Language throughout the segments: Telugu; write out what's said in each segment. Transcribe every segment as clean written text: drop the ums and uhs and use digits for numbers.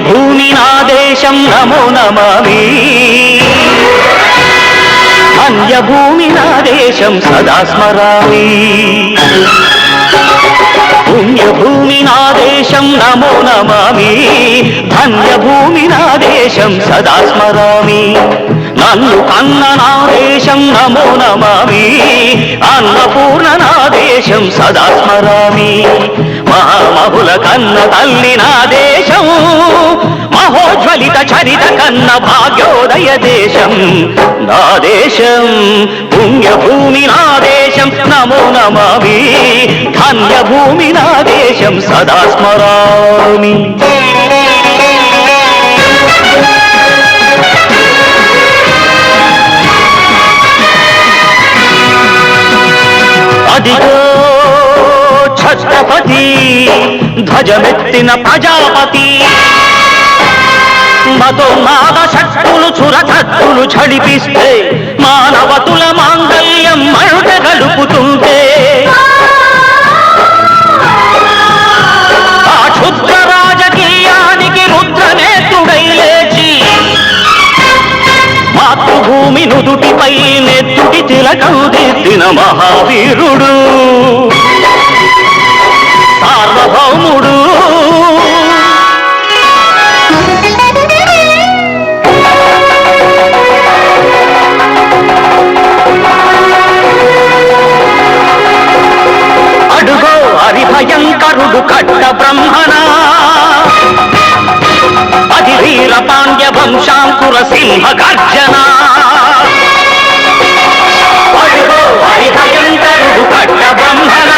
పుణ్యభూమి నా దేశం నమో నమామి అన్యభూమి నా దేశం సదా స్మరామి పుణ్యభూమి నా దేశం నమో నమామి ధన్యభూమి నా దేశం సదా స్మరామి నన్ను కన్న నా దేశం నమో నమామి అన్నపూర్ణ నా దేశం సదా స్మరామి మహామహుల కన్న తల్లి నా దేశం మహోజ్వలిత చరిత కన్న భాగ్యోదయ దేశం నా దేశం పుణ్యభూమి నా దేశం నమో నమామి ధన్యభూమి నా దేశం సదా స్మరామి అదిగో ఛత్రపతి ధ్వజమెత్తిన ప్రజాపతి మతోన్మాద శక్తులు చురకత్తులు ఝడిపిస్తే మానవతుల మాంగళ్యం మరుట గడుపుతుంటే ఆ క్షుద్ర రాజకీయానికి రుద్రనేత్రుడై లేచి మాతృభూమి నుదుటిపై నెత్తుటి తిలకం దిద్దిన మహావీరుడు సార్వభౌముడు అడుగో హరిభయంకరుడు కట్ట బ్రహ్మణ అది వీర పాండ్య వంశాంకుర సింహ గర్జన అడుగో హరిభయంకరుడు కట్ట బ్రహ్మణ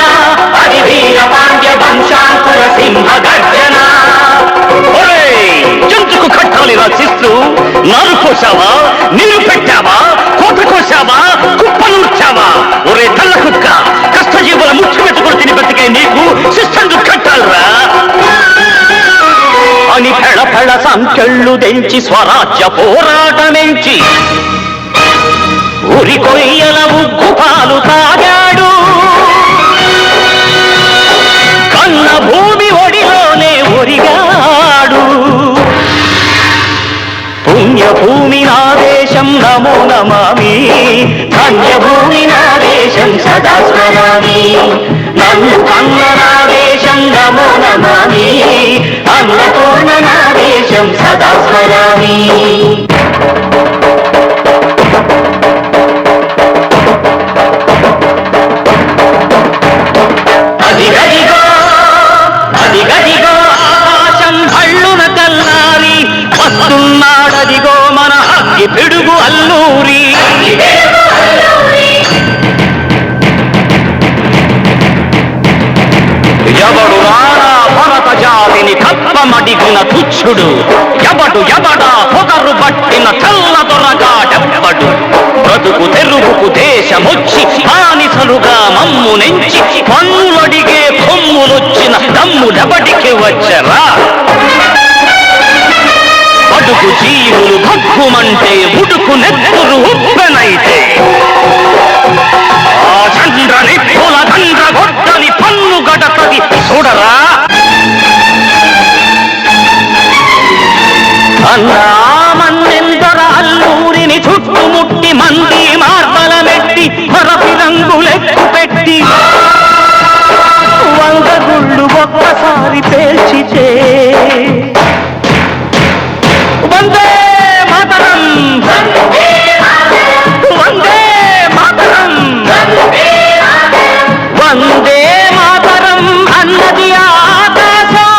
అది వీర పాండ్య వంశాంకుర సింహ గర్జన జంతుకు కట్టాలి రచిస్తూ నారు కోసావా నీరు పెట్టావా కోత కోసావా కుప్పనూర్చావా ఒరే తల్ల కుక్క కష్టజీవుల ముచ్చు పెట్టుకుని తిని బతికే నీకు శిస్తందు కట్టాలరా అని ఫెళ ఫెళ సంఖ్యళ్ళు తెంచి స్వరాజ్య పోరాటమెంచి ఉరి కొయ్యల ఉగ్గు పాలు తాగాడు కన్న భూమి ఒడిలోనే ఒరిగాడు పుణ్యభూమి నా దేశం నమో నమామి ధన్యభూమి నా దేశం సదా స్మరామి నన్ను కన్న నా దేశం నమో నమామి అన్నపూర్ణ నా దేశం సదా స్మరామి అదిగదిగో అదిగదిగో ఆకాశం హళ్ళున తెల్లారి వస్తున్నాడదిగో మన అగ్గి పిడుగు అల్లూరి ఎవడు రారా భరత జాతిని కప్పమడిగిన తుచ్చుడు ఎవడు ఎవడా పొగరు పట్టిన చల్ల దొరగాడెవ్వడు బ్రతుకు తెరుగుకు దేశమొచ్చి బానిసలుగా మమ్ము నెంచి పన్నులడిగే కొమ్ములొచ్చిన దమ్ములెవడికి వచ్చరా బడుగు జీవులు భగ్గుమంటే ఉడుకు నెత్తురు ఉప్పెనైతే ఆ చంద్ర నిప్పుల దండ్ర గొడ్డలి పన్ను గడతది చూడరా అన్నా మన్నెందర అల్లూరిని చుట్టుముట్టి మంది మార్బలమెట్టి మరపి రంగులెక్కు పెట్టి 100 గుళ్ళు ఒక్కసారి పేల్చితే వందే మాతరం వందే మాతరం వందే మాతరం అన్నది ఆకాశం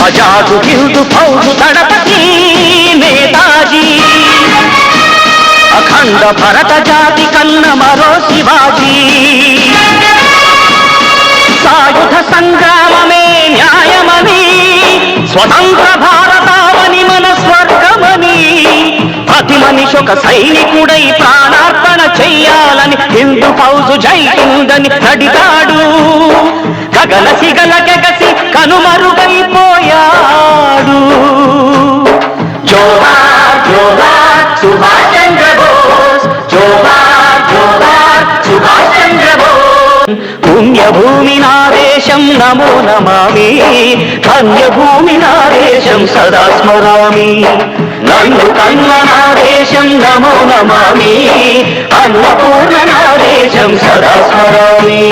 అజాదు హిందు ఫౌజు దళపతి నేతాజీ అఖండ భరత జాతి కన్న మరో శివాజీ సాయుధ సంగ్రామమే న్యాయమని స్వతంత్ర భారతావని మన స్వర్గమని ప్రతి మనిషి ఒక సైనికుడై ప్రాణార్పణ చెయ్యాలని హిందూ ఫౌజు జై హిందని నడిగాడు గగన సిగల గెగసి కనుమరుగైపోయాడు జోహార్ జోహార్ సుభాష్ చంద్ర బోస్ జోహార్ జోహార్ పుణ్యభూమి నా దేశం నమో నమామి, ధన్యభూమి నా దేశం సదా స్మరామి. నన్ను కన్న నా దేశం నమో నమామి, అన్నపూర్ణ నా దేశం సదా స్మరామి.